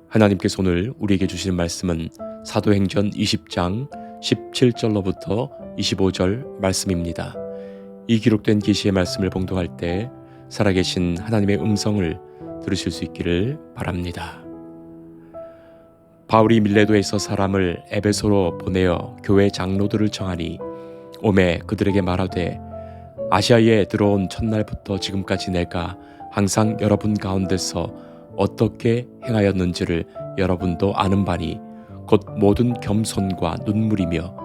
하나님께서 오늘 우리에게 주시는 말씀은 사도행전 20장 17절로부터 25절 말씀입니다. 이 기록된 계시의 말씀을 봉독할 때 살아계신 하나님의 음성을 들으실 수 있기를 바랍니다. 바울이 밀레도에서 사람을 에베소로 보내어 교회 장로들을 청하니 오매 그들에게 말하되 아시아에 들어온 첫날부터 지금까지 내가 항상 여러분 가운데서 어떻게 행하였는지를 여러분도 아는 바니 곧 모든 겸손과 눈물이며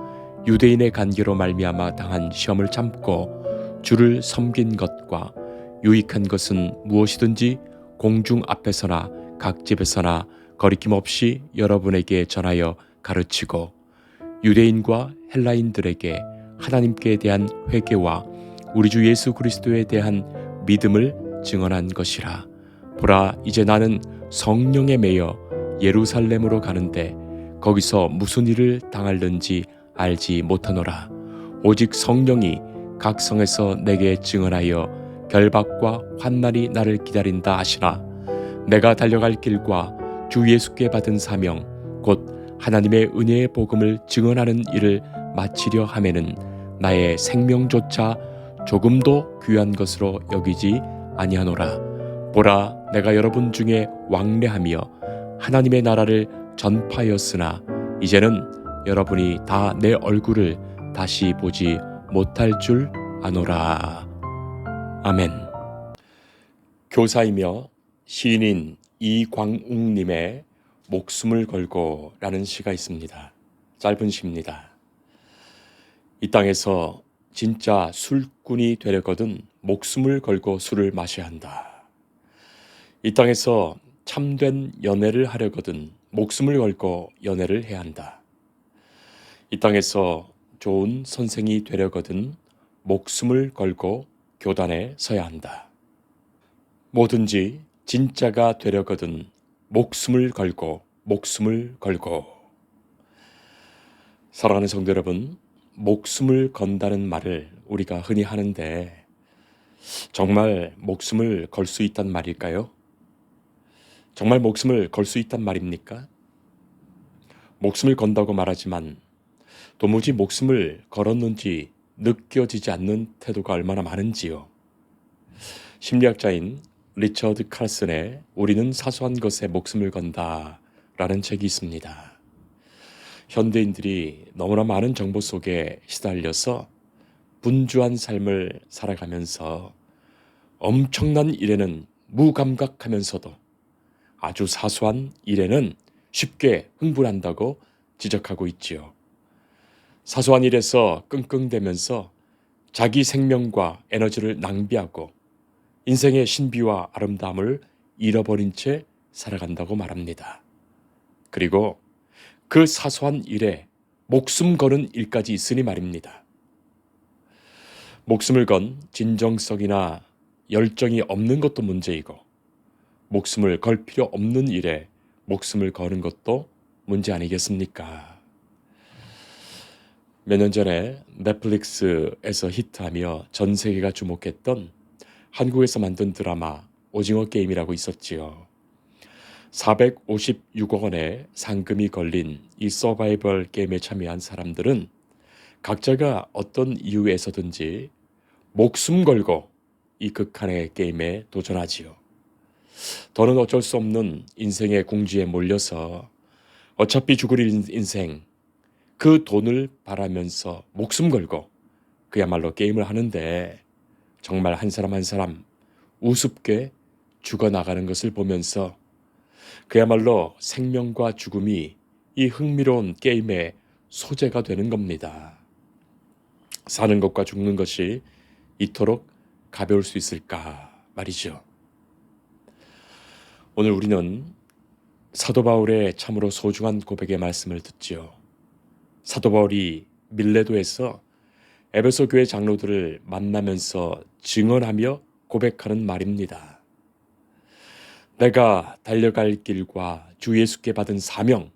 유대인의 간계로 말미암아 당한 시험을 참고 주를 섬긴 것과 유익한 것은 무엇이든지 공중 앞에서나 각 집에서나 거리낌 없이 여러분에게 전하여 가르치고 유대인과 헬라인들에게 하나님께 대한 회개와 우리 주 예수 그리스도에 대한 믿음을 증언한 것이라. 보라, 이제 나는 성령에 매여 예루살렘으로 가는데 거기서 무슨 일을 당할는지 알지 못하노라. 오직 성령이 각 성에서 내게 증언하여 결박과 환난이 나를 기다린다 하시나 내가 달려갈 길과 주 예수께 받은 사명 곧 하나님의 은혜의 복음을 증언하는 일을 마치려 하매는 나의 생명조차 조금도 귀한 것으로 여기지 아니하노라. 보라, 내가 여러분 중에 왕래하며 하나님의 나라를 전파하였으나 이제는 여러분이 다 내 얼굴을 다시 보지 못할 줄 아노라. 아멘. 교사이며 시인인 이광욱님의 목숨을 걸고 라는 시가 있습니다. 짧은 시입니다. 이 땅에서 진짜 술꾼이 되려거든 목숨을 걸고 술을 마셔야 한다. 이 땅에서 참된 연애를 하려거든 목숨을 걸고 연애를 해야 한다. 이 땅에서 좋은 선생이 되려거든 목숨을 걸고 교단에 서야 한다. 뭐든지 진짜가 되려거든 목숨을 걸고 사랑하는 성도 여러분, 목숨을 건다는 말을 우리가 흔히 하는데 정말 목숨을 걸 수 있단 말일까요? 정말 목숨을 걸 수 있단 말입니까? 목숨을 건다고 말하지만 도무지 목숨을 걸었는지 느껴지지 않는 태도가 얼마나 많은지요. 심리학자인 리처드 칼슨의 우리는 사소한 것에 목숨을 건다 라는 책이 있습니다. 현대인들이 너무나 많은 정보 속에 시달려서 분주한 삶을 살아가면서 엄청난 일에는 무감각하면서도 아주 사소한 일에는 쉽게 흥분한다고 지적하고 있지요. 사소한 일에서 끙끙대면서 자기 생명과 에너지를 낭비하고 인생의 신비와 아름다움을 잃어버린 채 살아간다고 말합니다. 그리고 그 사소한 일에 목숨 거는 일까지 있으니 말입니다. 목숨을 건 진정성이나 열정이 없는 것도 문제이고 목숨을 걸 필요 없는 일에 목숨을 거는 것도 문제 아니겠습니까? 몇 년 전에 넷플릭스에서 히트하며 전 세계가 주목했던 한국에서 만든 드라마 오징어 게임이라고 있었지요. 456억 원의 상금이 걸린 이 서바이벌 게임에 참여한 사람들은 각자가 어떤 이유에서든지 목숨 걸고 이 극한의 게임에 도전하지요. 더는 어쩔 수 없는 인생의 궁지에 몰려서 어차피 죽을 인생, 그 돈을 바라면서 목숨 걸고 그야말로 게임을 하는데 정말 한 사람 한 사람 우습게 죽어나가는 것을 보면서 그야말로 생명과 죽음이 이 흥미로운 게임의 소재가 되는 겁니다. 사는 것과 죽는 것이 이토록 가벼울 수 있을까 말이죠. 오늘 우리는 사도 바울의 참으로 소중한 고백의 말씀을 듣지요. 사도 바울이 밀레도에서 에베소 교회 장로들을 만나면서 증언하며 고백하는 말입니다. 내가 달려갈 길과 주 예수께 받은 사명,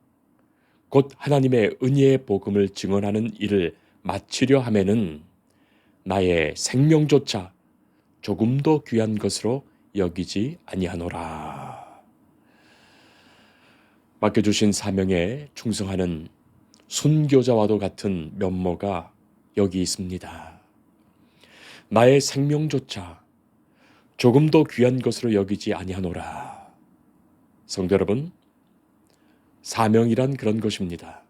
곧 하나님의 은혜의 복음을 증언하는 일을 마치려 하면은 나의 생명조차 조금도 귀한 것으로 여기지 아니하노라. 맡겨주신 사명에 충성하는 순교자와도 같은 면모가 여기 있습니다. 나의 생명조차 조금도 귀한 것으로 여기지 아니하노라. 성도 여러분, 사명이란 그런 것입니다.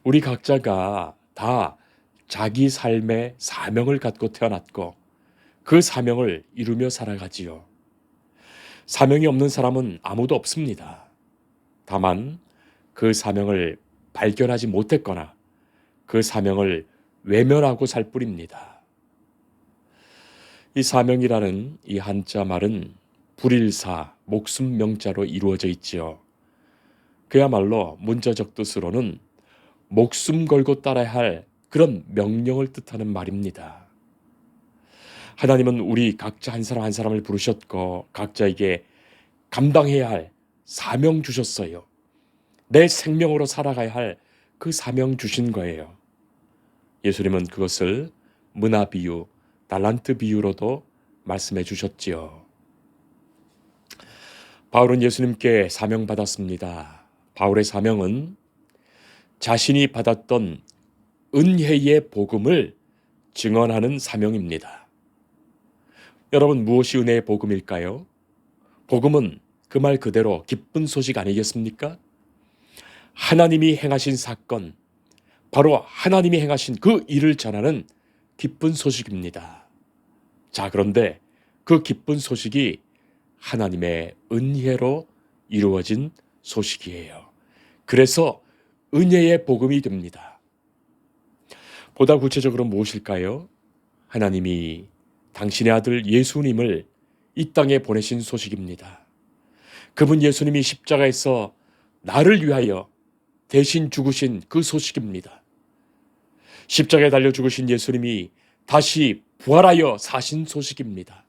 우리 각자가 다 자기 삶의 사명을 갖고 태어났고 그 사명을 이루며 살아가지요. 사명이 없는 사람은 아무도 없습니다. 다만 그 사명을 발견하지 못했거나 그 사명을 외면하고 살 뿐입니다. 이 사명이라는 이 한자 말은 불일사, 목숨 명자로 이루어져 있지요. 그야말로 문자적 뜻으로는 목숨 걸고 따라야 할 그런 명령을 뜻하는 말입니다. 하나님은 우리 각자 한 사람 한 사람을 부르셨고 각자에게 감당해야 할 사명 주셨어요. 내 생명으로 살아가야 할 그 사명 주신 거예요. 예수님은 그것을 문화 비유, 달란트 비유로도 말씀해 주셨지요. 바울은 예수님께 사명받았습니다. 바울의 사명은 자신이 받았던 은혜의 복음을 증언하는 사명입니다. 여러분, 무엇이 은혜의 복음일까요? 복음은 그 말 그대로 기쁜 소식 아니겠습니까? 하나님이 행하신 사건, 바로 하나님이 행하신 그 일을 전하는 기쁜 소식입니다. 자, 그런데 그 기쁜 소식이 하나님의 은혜로 이루어진 소식이에요. 그래서 은혜의 복음이 됩니다. 보다 구체적으로 무엇일까요? 하나님이 당신의 아들 예수님을 이 땅에 보내신 소식입니다. 그분 예수님이 십자가에서 나를 위하여 대신 죽으신 그 소식입니다. 십자가에 달려 죽으신 예수님이 다시 부활하여 사신 소식입니다.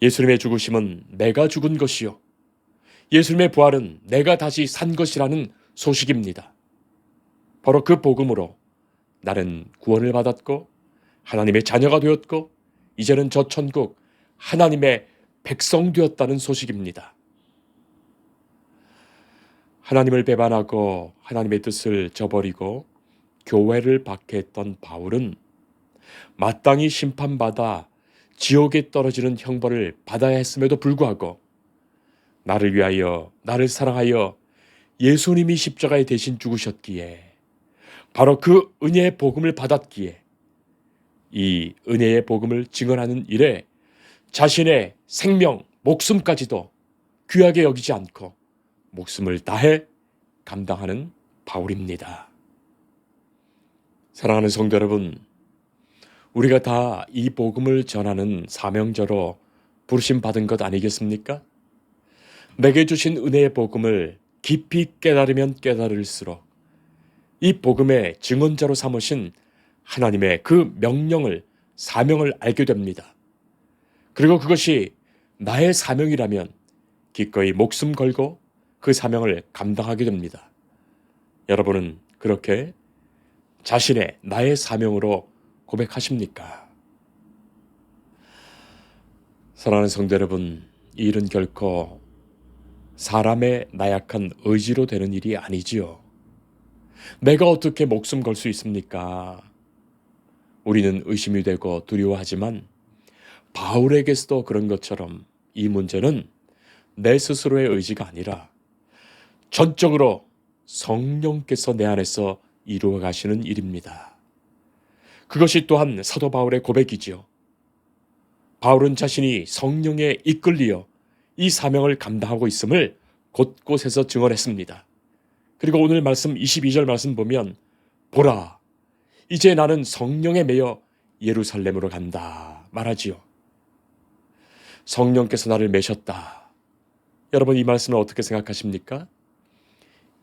예수님의 죽으심은 내가 죽은 것이요, 예수님의 부활은 내가 다시 산 것이라는 소식입니다. 바로 그 복음으로 나는 구원을 받았고 하나님의 자녀가 되었고 이제는 저 천국 하나님의 백성 되었다는 소식입니다. 하나님을 배반하고 하나님의 뜻을 저버리고 교회를 박해했던 바울은 마땅히 심판받아 지옥에 떨어지는 형벌을 받아야 했음에도 불구하고 나를 위하여, 나를 사랑하여 예수님이 십자가에 대신 죽으셨기에, 바로 그 은혜의 복음을 받았기에 이 은혜의 복음을 증언하는 일에 자신의 생명, 목숨까지도 귀하게 여기지 않고 목숨을 다해 감당하는 바울입니다. 사랑하는 성도 여러분, 우리가 다 이 복음을 전하는 사명자로 부르심 받은 것 아니겠습니까? 내게 주신 은혜의 복음을 깊이 깨달으면 깨달을수록 이 복음의 증언자로 삼으신 하나님의 그 명령을, 사명을 알게 됩니다. 그리고 그것이 나의 사명이라면 기꺼이 목숨 걸고 그 사명을 감당하게 됩니다. 여러분은 그렇게 자신의 나의 사명으로 고백하십니까? 사랑하는 성도 여러분, 이 일은 결코 사람의 나약한 의지로 되는 일이 아니지요. 내가 어떻게 목숨 걸 수 있습니까? 우리는 의심이 되고 두려워하지만 바울에게서도 그런 것처럼 이 문제는 내 스스로의 의지가 아니라 전적으로 성령께서 내 안에서 이루어 가시는 일입니다. 그것이 또한 사도 바울의 고백이지요. 바울은 자신이 성령에 이끌리어 이 사명을 감당하고 있음을 곳곳에서 증언했습니다. 그리고 오늘 말씀 22절 말씀 보면 보라, 이제 나는 성령에 매여 예루살렘으로 간다 말하지요. 성령께서 나를 매셨다. 여러분, 이 말씀을 어떻게 생각하십니까?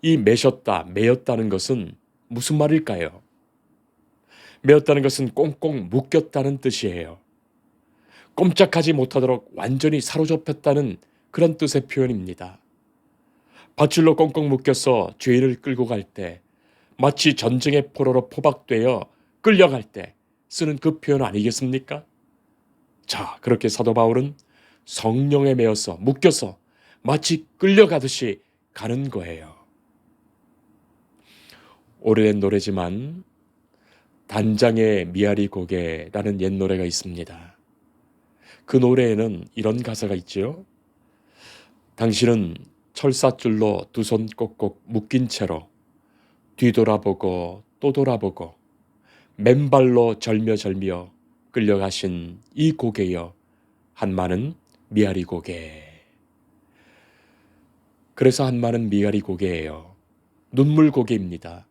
이 매셨다, 매였다는 것은 무슨 말일까요? 매었다는 것은 꽁꽁 묶였다는 뜻이에요. 꼼짝하지 못하도록 완전히 사로잡혔다는 그런 뜻의 표현입니다. 밧줄로 꽁꽁 묶여서 죄인을 끌고 갈 때, 마치 전쟁의 포로로 포박되어 끌려갈 때 쓰는 그 표현 아니겠습니까? 자, 그렇게 사도 바울은 성령에 매여서 묶여서 마치 끌려가듯이 가는 거예요. 오래된 노래지만 단장의 미아리 고개라는 옛 노래가 있습니다. 그 노래에는 이런 가사가 있지요. 당신은 철사줄로 두 손 꼭꼭 묶인 채로 뒤돌아보고 또 돌아보고 맨발로 절며절며 끌려가신 이 고개여 한마는 미아리 고개. 그래서 한마는 미아리 고개예요. 눈물 고개입니다.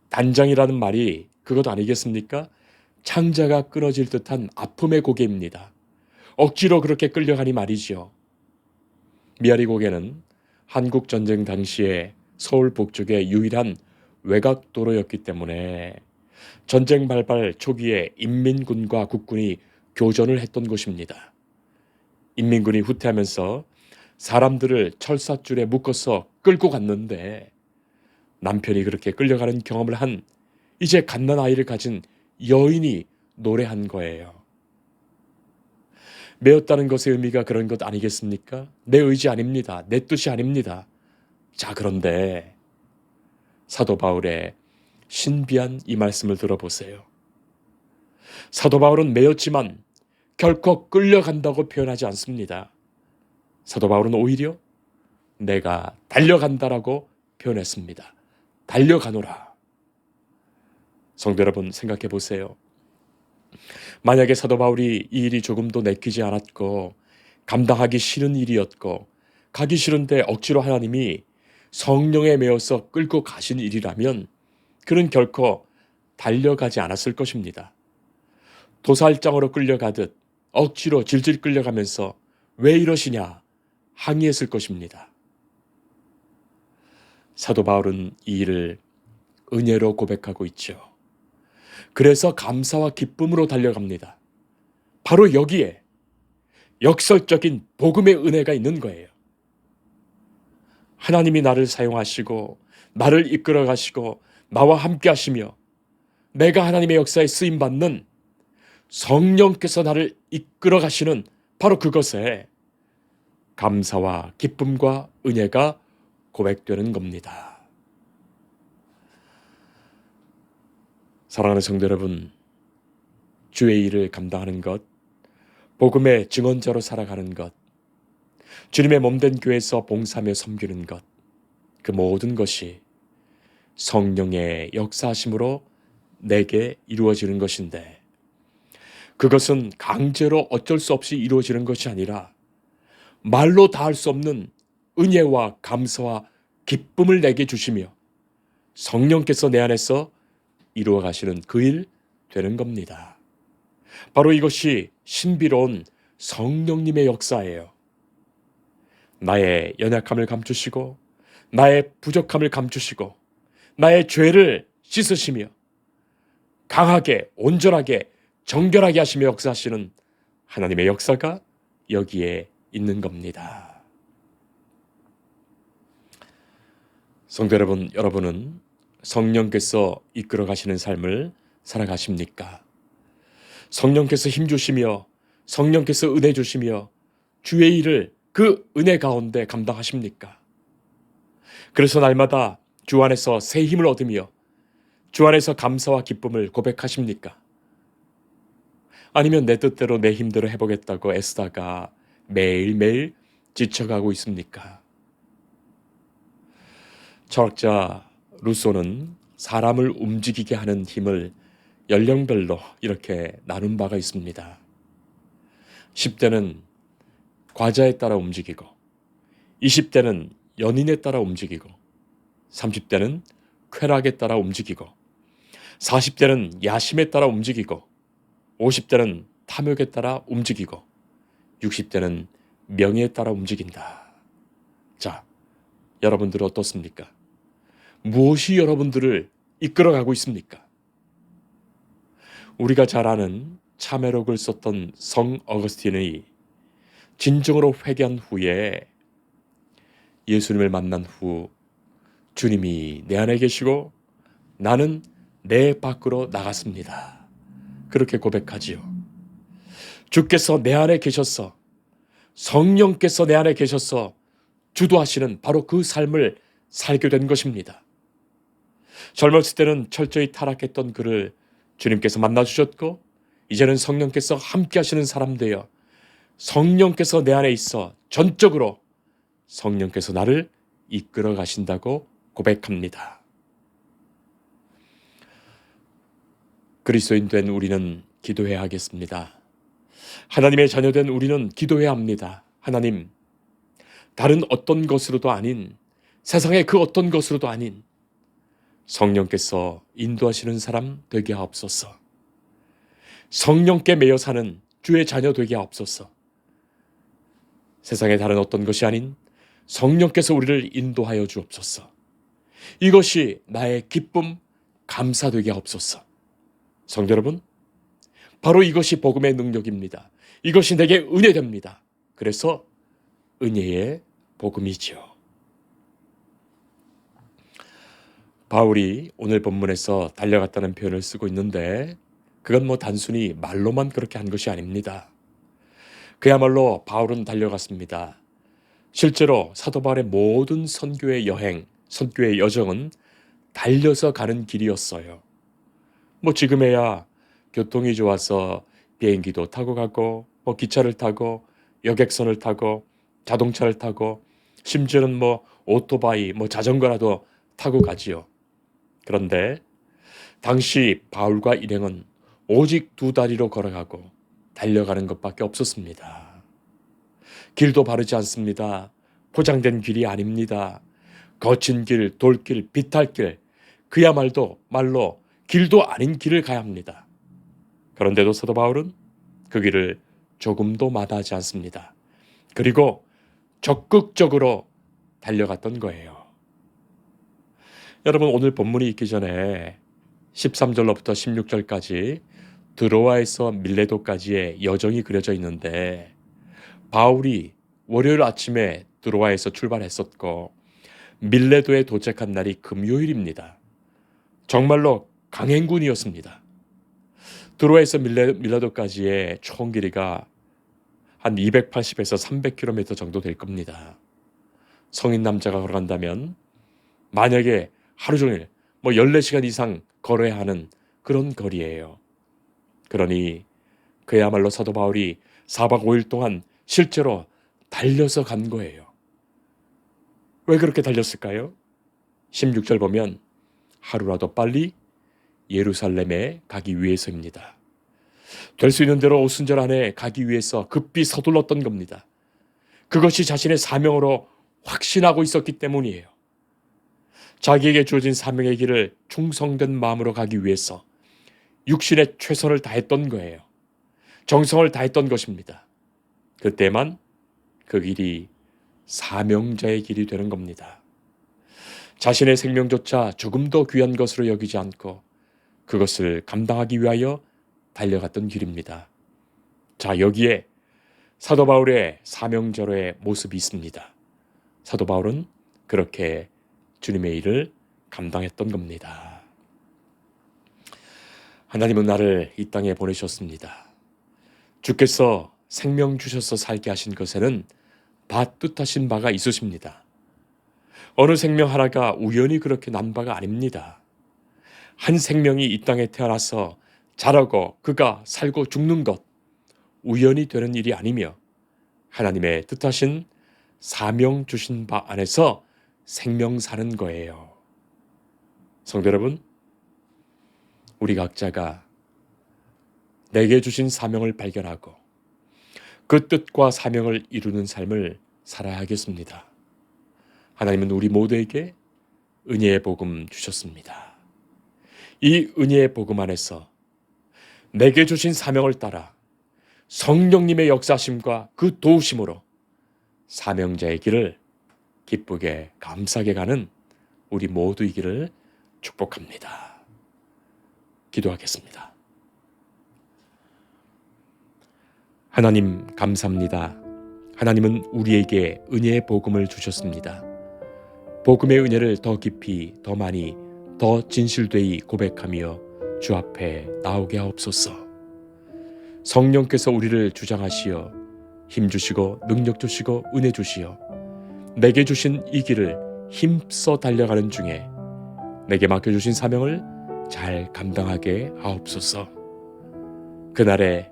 단장이라는 말이 그것 아니겠습니까? 창자가 끊어질 듯한 아픔의 고개입니다. 억지로 그렇게 끌려가니 말이죠. 미아리 고개는 한국 전쟁 당시에 서울 북쪽의 유일한 외곽도로였기 때문에 전쟁 발발 초기에 인민군과 국군이 교전을 했던 곳입니다. 인민군이 후퇴하면서 사람들을 철사줄에 묶어서 끌고 갔는데 남편이 그렇게 끌려가는 경험을 한 이제 갓난아이를 가진 여인이 노래한 거예요. 매었다는 것의 의미가 그런 것 아니겠습니까? 내 의지 아닙니다. 내 뜻이 아닙니다. 자, 그런데 사도 바울의 신비한 이 말씀을 들어보세요. 사도 바울은 매였지만 결코 끌려간다고 표현하지 않습니다. 사도 바울은 오히려 내가 달려간다라고 표현했습니다. 달려가노라. 성도 여러분, 생각해 보세요. 만약에 사도 바울이 이 일이 조금도 내키지 않았고 감당하기 싫은 일이었고 가기 싫은데 억지로 하나님이 성령에 매어서 끌고 가신 일이라면 그는 결코 달려가지 않았을 것입니다. 도살장으로 끌려가듯 억지로 질질 끌려가면서 왜 이러시냐 항의했을 것입니다. 사도 바울은 이 일을 은혜로 고백하고 있죠. 그래서 감사와 기쁨으로 달려갑니다. 바로 여기에 역설적인 복음의 은혜가 있는 거예요. 하나님이 나를 사용하시고 나를 이끌어 가시고 나와 함께 하시며 내가 하나님의 역사에 쓰임받는 성령께서 나를 이끌어 가시는 바로 그것에 감사와 기쁨과 은혜가 고백되는 겁니다. 사랑하는 성도 여러분, 주의 일을 감당하는 것, 복음의 증언자로 살아가는 것, 주님의 몸된 교회에서 봉사하며 섬기는 것, 그 모든 것이 성령의 역사하심으로 내게 이루어지는 것인데 그것은 강제로 어쩔 수 없이 이루어지는 것이 아니라 말로 다 할 수 없는 은혜와 감사와 기쁨을 내게 주시며 성령께서 내 안에서 이루어 가시는 그 일 되는 겁니다. 바로 이것이 신비로운 성령님의 역사예요. 나의 연약함을 감추시고 나의 부족함을 감추시고 나의 죄를 씻으시며 강하게 온전하게 정결하게 하시며 역사하시는 하나님의 역사가 여기에 있는 겁니다. 성도 여러분, 여러분은 성령께서 이끌어 가시는 삶을 살아가십니까? 성령께서 힘 주시며 성령께서 은혜 주시며 주의 일을 그 은혜 가운데 감당하십니까? 그래서 날마다 주 안에서 새 힘을 얻으며 주 안에서 감사와 기쁨을 고백하십니까? 아니면 내 뜻대로 내 힘대로 해보겠다고 애쓰다가 매일매일 지쳐가고 있습니까? 철학자 루소는 사람을 움직이게 하는 힘을 연령별로 이렇게 나눈 바가 있습니다. 10대는 과자에 따라 움직이고 20대는 연인에 따라 움직이고 30대는 쾌락에 따라 움직이고 40대는 야심에 따라 움직이고 50대는 탐욕에 따라 움직이고 60대는 명예에 따라 움직인다. 자, 여러분들은 어떻습니까? 무엇이 여러분들을 이끌어가고 있습니까? 우리가 잘 아는 참회록을 썼던 성 어거스틴의 진정으로 회개한 후에 예수님을 만난 후 주님이 내 안에 계시고 나는 내 밖으로 나갔습니다. 그렇게 고백하지요. 주께서 내 안에 계셔서 성령께서 내 안에 계셔서 주도하시는 바로 그 삶을 살게 된 것입니다. 젊었을 때는 철저히 타락했던 그를 주님께서 만나주셨고 이제는 성령께서 함께 하시는 사람 되어 성령께서 내 안에 있어 전적으로 성령께서 나를 이끌어 가신다고 고백합니다. 그리스도인 된 우리는 기도해야 하겠습니다. 하나님의 자녀된 우리는 기도해야 합니다. 하나님, 다른 어떤 것으로도 아닌, 세상의 그 어떤 것으로도 아닌 성령께서 인도하시는 사람 되게 하옵소서. 성령께 매여 사는 주의 자녀 되게 하옵소서. 세상의 다른 어떤 것이 아닌 성령께서 우리를 인도하여 주옵소서. 이것이 나의 기쁨, 감사 되게 하옵소서. 성도 여러분, 바로 이것이 복음의 능력입니다. 이것이 내게 은혜됩니다. 그래서 은혜의 복음이지요. 바울이 오늘 본문에서 달려갔다는 표현을 쓰고 있는데 그건 단순히 말로만 그렇게 한 것이 아닙니다. 그야말로 바울은 달려갔습니다. 실제로 사도 바울의 모든 선교의 여행, 선교의 여정은 달려서 가는 길이었어요. 지금에야 교통이 좋아서 비행기도 타고 가고 기차를 타고 여객선을 타고 자동차를 타고 심지어는 오토바이, 자전거라도 타고 가지요. 그런데 당시 바울과 일행은 오직 두 다리로 걸어가고 달려가는 것밖에 없었습니다. 길도 바르지 않습니다. 포장된 길이 아닙니다. 거친 길, 돌길, 비탈길, 그야말로 길도 아닌 길을 가야 합니다. 그런데도 사도 바울은 그 길을 조금도 마다하지 않습니다. 그리고 적극적으로 달려갔던 거예요. 여러분, 오늘 본문이 있기 전에 13절로부터 16절까지 드로아에서 밀레도까지의 여정이 그려져 있는데 바울이 월요일 아침에 드로아에서 출발했었고 밀레도에 도착한 날이 금요일입니다. 정말로 강행군이었습니다. 드로아에서 밀레도까지의 총 길이가 한 280에서 300km 정도 될 겁니다. 성인 남자가 걸어간다면 만약에 하루 종일 14시간 이상 걸어야 하는 그런 거리예요. 그러니 그야말로 사도 바울이 4박 5일 동안 실제로 달려서 간 거예요. 왜 그렇게 달렸을까요? 16절 보면 하루라도 빨리 예루살렘에 가기 위해서입니다. 될 수 있는 대로 오순절 안에 가기 위해서 급히 서둘렀던 겁니다. 그것이 자신의 사명으로 확신하고 있었기 때문이에요. 자기에게 주어진 사명의 길을 충성된 마음으로 가기 위해서 육신의 최선을 다했던 거예요. 정성을 다했던 것입니다. 그때만 그 길이 사명자의 길이 되는 겁니다. 자신의 생명조차 조금 더 귀한 것으로 여기지 않고 그것을 감당하기 위하여 달려갔던 길입니다. 자, 여기에 사도 바울의 사명자로의 모습이 있습니다. 사도 바울은 그렇게 주님의 일을 감당했던 겁니다. 하나님은 나를 이 땅에 보내셨습니다. 주께서 생명 주셔서 살게 하신 것에는 다 뜻하신 바가 있으십니다. 어느 생명 하나가 우연히 그렇게 난 바가 아닙니다. 한 생명이 이 땅에 태어나서 자라고 그가 살고 죽는 것, 우연히 되는 일이 아니며 하나님의 뜻하신 사명 주신 바 안에서 생명 사는 거예요. 성도 여러분, 우리 각자가 내게 주신 사명을 발견하고 그 뜻과 사명을 이루는 삶을 살아야 하겠습니다. 하나님은 우리 모두에게 은혜의 복음 주셨습니다. 이 은혜의 복음 안에서 내게 주신 사명을 따라 성령님의 역사심과 그 도우심으로 사명자의 길을 기쁘게 감사하게 가는 우리 모두이기를 축복합니다. 기도하겠습니다. 하나님 감사합니다. 하나님은 우리에게 은혜의 복음을 주셨습니다. 복음의 은혜를 더 깊이, 더 많이, 더 진실되이 고백하며 주 앞에 나오게 하옵소서. 성령께서 우리를 주장하시어 힘 주시고 능력 주시고 은혜 주시어 내게 주신 이 길을 힘써 달려가는 중에 내게 맡겨주신 사명을 잘 감당하게 하옵소서. 그날에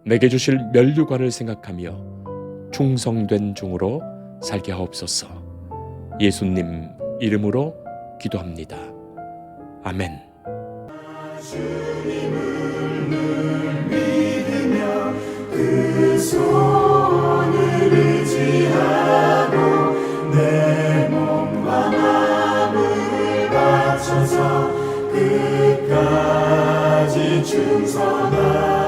내게 주실 면류관을 생각하며 충성된 종으로 살게 하옵소서. 예수님 이름으로 기도합니다. 아멘. 주님을 늘 믿으며 그 손을 의지하고 내 몸과 마음을 바쳐서 끝까지 충성하리.